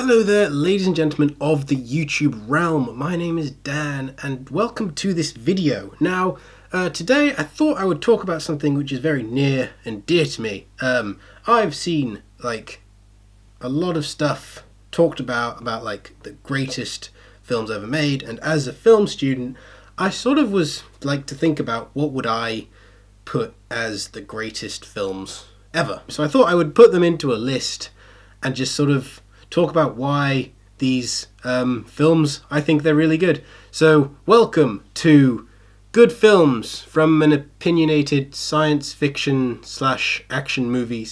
Hello there, ladies and gentlemen of the YouTube realm. My name is Dan, and welcome to this video. Now, today I thought I would talk about something which is very near and dear to me. I've seen, a lot of stuff talked about the greatest films ever made, and as a film student, I sort of was to think about what would I put as the greatest films ever. So I thought I would put them into a list and just sort of talk about why these films, I think they're really good. So, welcome to Good Films from an opinionated science fiction / action movie /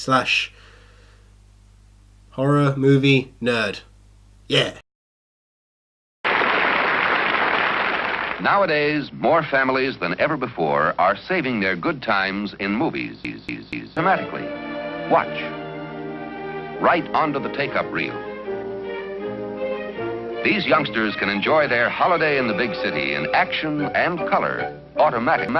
horror movie nerd. Yeah. Nowadays, more families than ever before are saving their good times in movies. Dramatically. Watch. Right onto the take-up reel. These youngsters can enjoy their holiday in the big city in action and color. Automatic. So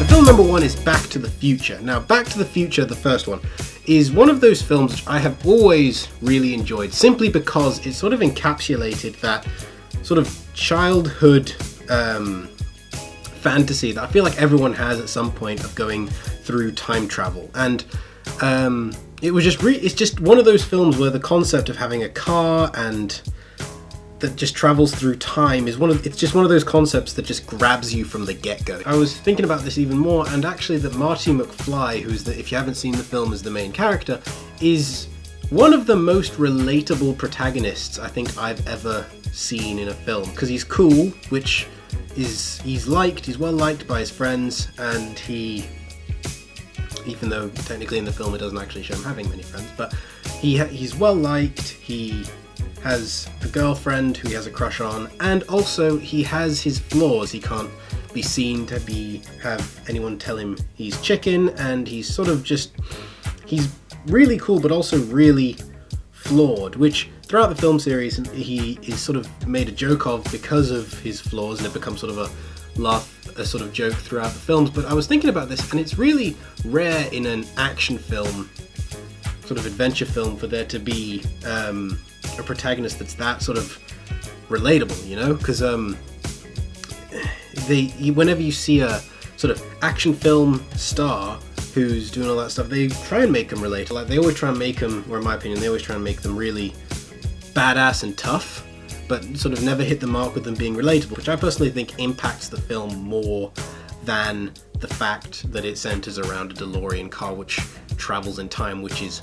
film number one is Back to the Future. Now, Back to the Future, the first one, is one of those films which I have always really enjoyed, simply because it sort of encapsulated that sort of childhood fantasy that I feel like everyone has at some point of going through time travel. And it was just it's just one of those films where the concept of having a car and that just travels through time is it's just one of those concepts that just grabs you from the get-go. I was thinking about this even more, and actually that Marty McFly, who's if you haven't seen the film, is the main character, is one of the most relatable protagonists I think I've ever seen in a film, because he's cool, which is he's well liked by his friends, and even though technically in the film it doesn't actually show him having many friends, but he's well liked. He has a girlfriend who he has a crush on, and also he has his flaws. He can't be seen to have anyone tell him he's chicken, and he's sort of he's really cool but also really flawed, which throughout the film series he is sort of made a joke of because of his flaws, and it becomes sort of a sort of joke throughout the films. But I was thinking about this, and it's really rare in an action film, sort of adventure film, for there to be a protagonist that's that sort of relatable, you know? Because whenever you see a sort of action film star who's doing all that stuff, they try and make them relatable. They always try and make them, or in my opinion, they always try and make them really badass and tough, but sort of never hit the mark with them being relatable, which I personally think impacts the film more than the fact that it centers around a DeLorean car which travels in time, which is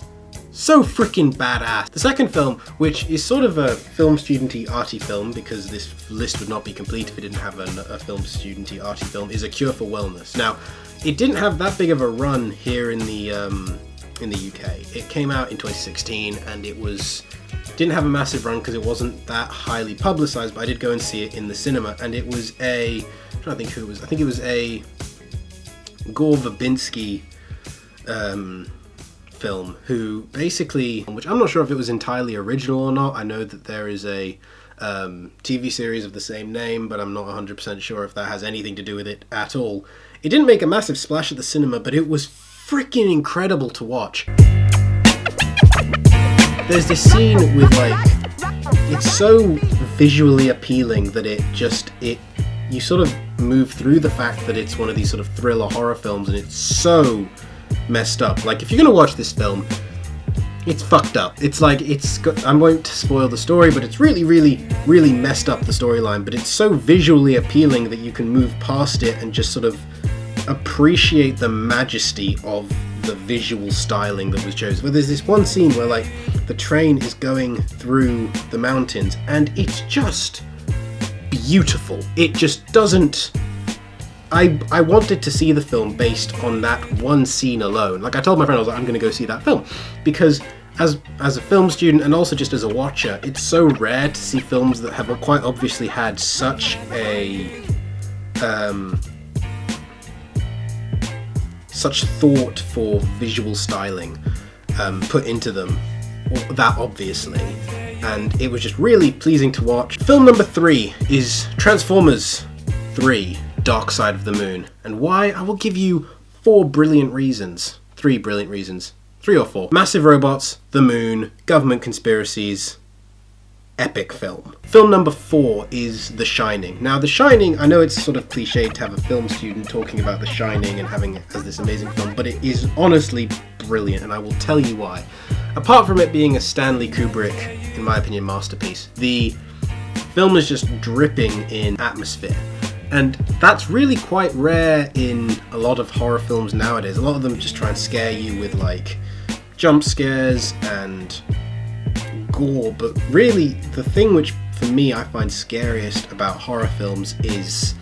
so freaking badass. The second film, which is sort of a film student-y arty film, because this list would not be complete if it didn't have a film student-y arty film, is A Cure for Wellness. Now, it didn't have that big of a run here in the UK. It came out in 2016, and it didn't have a massive run because it wasn't that highly publicized, but I did go and see it in the cinema, and it was I'm trying to think who it was. I think it was a Gore Verbinski film, who basically, which I'm not sure if it was entirely original or not. I know that there is a TV series of the same name, but I'm not 100% sure if that has anything to do with it at all. It didn't make a massive splash at the cinema, but it was freaking incredible to watch. There's this scene with it's so visually appealing that you sort of move through the fact that it's one of these sort of thriller horror films, and it's so messed up. If you're gonna watch this film, it's fucked up. I won't spoil the story, but it's really, really, really messed up, the storyline, but it's so visually appealing that you can move past it and just sort of appreciate the majesty of the visual styling that was chosen. But there's this one scene where the train is going through the mountains, and it's just beautiful. It just doesn't... I wanted to see the film based on that one scene alone. I told my friend, I was like, I'm going to go see that film, because as a film student and also just as a watcher, it's so rare to see films that have quite obviously had such a such thought for visual styling put into them that obviously, and it was just really pleasing to watch. Film number 3 is Transformers 3. Dark Side of the Moon. And why? I will give you 4 brilliant reasons. 3 brilliant reasons. 3 or 4. Massive robots, the moon, government conspiracies, epic film. Film number 4 is The Shining. Now, The Shining, I know it's sort of cliched to have a film student talking about The Shining and having it as this amazing film, but it is honestly brilliant, and I will tell you why. Apart from it being a Stanley Kubrick, in my opinion, masterpiece, the film is just dripping in atmosphere. And that's really quite rare in a lot of horror films nowadays. A lot of them just try and scare you with like jump scares and gore, but really the thing which for me I find scariest about horror films is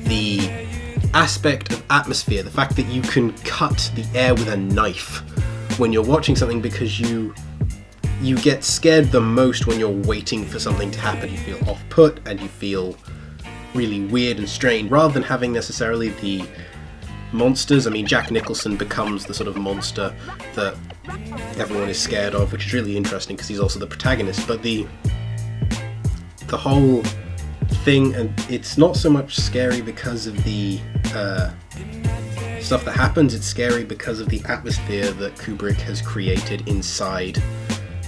the aspect of atmosphere, the fact that you can cut the air with a knife when you're watching something, because you get scared the most when you're waiting for something to happen. You feel off-put and you feel really weird and strange, rather than having necessarily the monsters. I mean, Jack Nicholson becomes the sort of monster that everyone is scared of, which is really interesting because he's also the protagonist, but the whole thing, and it's not so much scary because of the stuff that happens, it's scary because of the atmosphere that Kubrick has created inside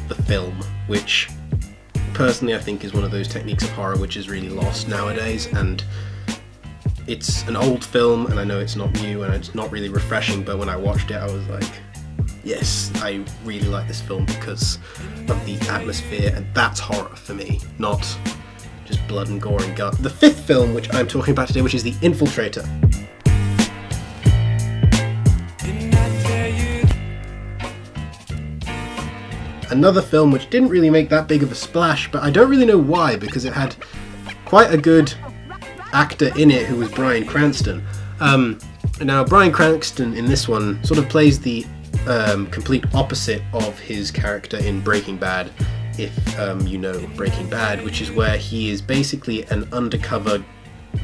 the film, which personally I think is one of those techniques of horror which is really lost nowadays. And it's an old film, and I know it's not new and it's not really refreshing, but when I watched it I was like, yes, I really like this film because of the atmosphere, and that's horror for me, not just blood and gore and gut. The 5th film which I'm talking about today, which is The Infiltrator. Another film which didn't really make that big of a splash, but I don't really know why, because it had quite a good actor in it who was Bryan Cranston. Now, Bryan Cranston in this one sort of plays the complete opposite of his character in Breaking Bad, if you know Breaking Bad, which is where he is basically an undercover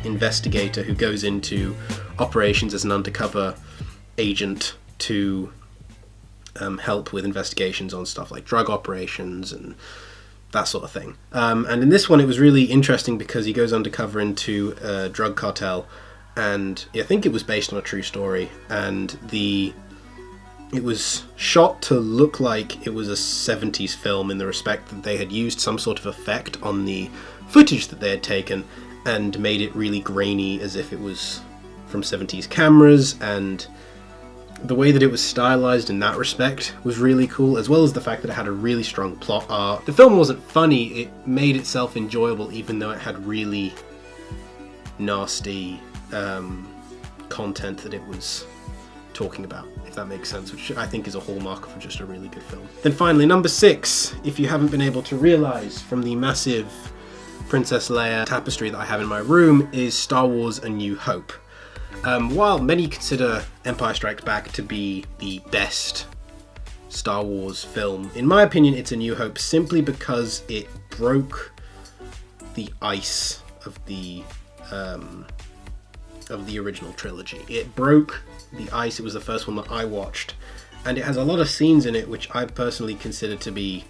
investigator who goes into operations as an undercover agent to help with investigations on stuff like drug operations and that sort of thing. And in this one it was really interesting because he goes undercover into a drug cartel, and I think it was based on a true story, and it was shot to look like it was a 70s film in the respect that they had used some sort of effect on the footage that they had taken and made it really grainy as if it was from 70s cameras, and the way that it was stylized in that respect was really cool, as well as the fact that it had a really strong plot arc. The film wasn't funny, it made itself enjoyable even though it had really nasty content that it was talking about, if that makes sense, which I think is a hallmark for just a really good film. Then finally, number 6, if you haven't been able to realise from the massive Princess Leia tapestry that I have in my room, is Star Wars A New Hope. While many consider Empire Strikes Back to be the best Star Wars film, in my opinion it's A New Hope simply because it broke the ice of the original trilogy. It broke the ice. It was the first one that I watched, and it has a lot of scenes in it which I personally consider to be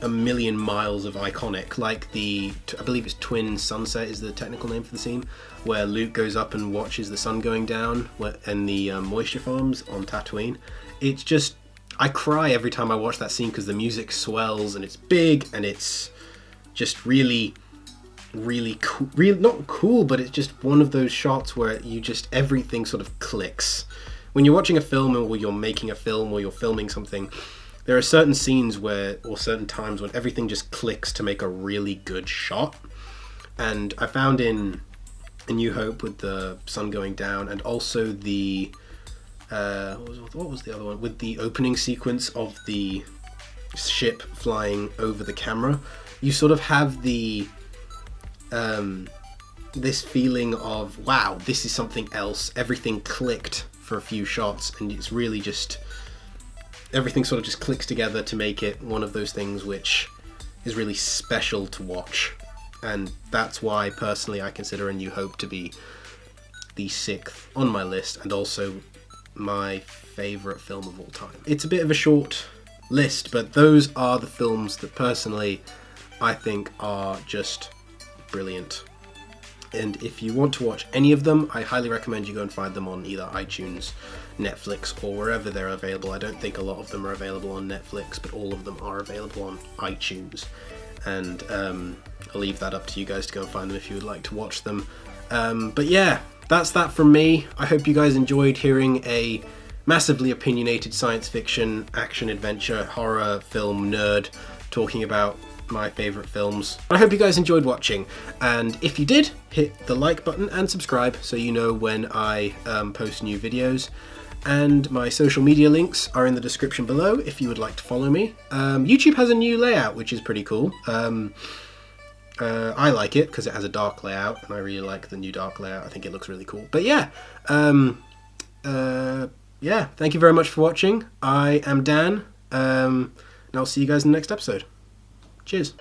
a million miles of iconic, like I believe it's Twin Sunset is the technical name for the scene, where Luke goes up and watches the sun going down in the moisture farms on Tatooine. It's just, I cry every time I watch that scene because the music swells and it's big and it's just really cool, not cool, but it's just one of those shots where everything sort of clicks. When you're watching a film or you're making a film or you're filming something, there are certain scenes or certain times when everything just clicks to make a really good shot. And I found in A New Hope with the sun going down, and also the what was the other one, with the opening sequence of the ship flying over the camera, you sort of have the this feeling of, wow, this is something else. Everything clicked for a few shots, and it's really just, everything sort of just clicks together to make it one of those things which is really special to watch. And that's why personally I consider A New Hope to be the 6th on my list, and also my favourite film of all time. It's a bit of a short list, but those are the films that personally I think are just brilliant. And if you want to watch any of them, I highly recommend you go and find them on either iTunes, Netflix, or wherever they're available. I don't think a lot of them are available on Netflix, but all of them are available on iTunes. And I'll leave that up to you guys to go and find them if you would like to watch them. But yeah, that's that from me. I hope you guys enjoyed hearing a massively opinionated science fiction, action, adventure, horror film nerd talking about my favourite films. I hope you guys enjoyed watching, and if you did, hit the like button and subscribe so you know when I post new videos. And my social media links are in the description below if you would like to follow me. YouTube has a new layout, which is pretty cool. I like it because it has a dark layout, and I really like the new dark layout. I think it looks really cool. But yeah, yeah, thank you very much for watching. I am Dan, and I'll see you guys in the next episode. Cheers.